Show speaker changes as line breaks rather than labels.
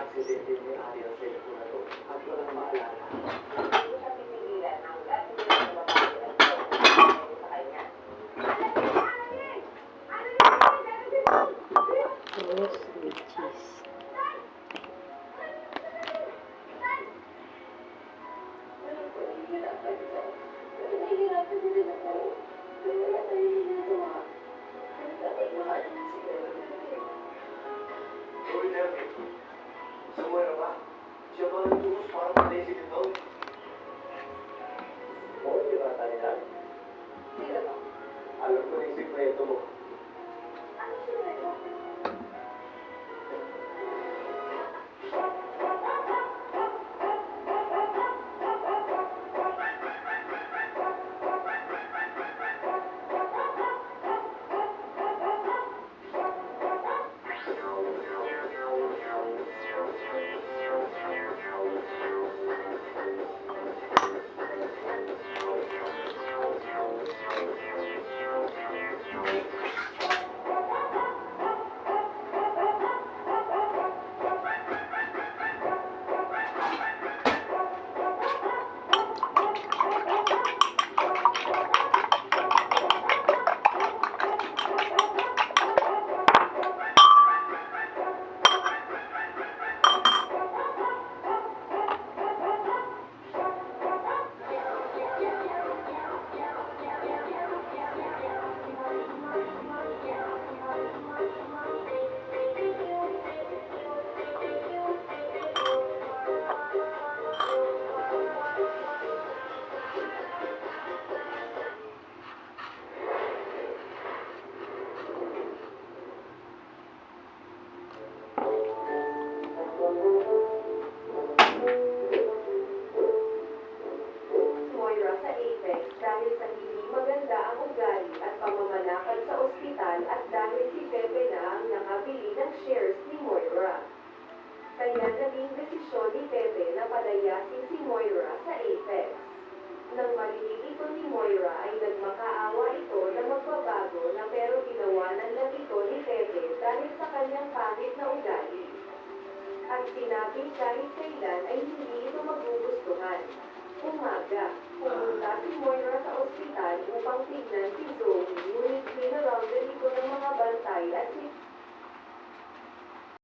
aksidente ni Ari ang cellphone na to at walang maalala.
Hindi siya pipigilan hanggat hindi na nababago ang cellphone sa kanya.
Toast with cheese.
Nahihirapan din ako. Pero wala tayong ginagawa. Ano dapat makaalam si Erwin?
Uy, Nervin. Sumuha na ba? Siya ba ang tutos para malaysi dito? Oo, di ba tayo na?
Sino ba?
Alam ko na yung sikreto mo.
Ano sikreto? Moira sa Apex dahil sa hindi maganda ang ugali at pamamalakad sa ospital at dahil si Pepe na ang nakabili ng shares ni Moira. Kaya naging desisyon ni Pepe na palayasin si Moira sa Apex. Nang marinig ito ni Moira ay nagmakaawa ito na magbabago na pero ginawanan lang ito ni Pepe dahil sa kanyang pangit na ugali. At sinabing kahit kailan ay hindi ito magugustuhan. Umaga, pumunta si Moira sa ospital upang tignan si Zoe, ngunit pinaraw ito ng mga bantay at si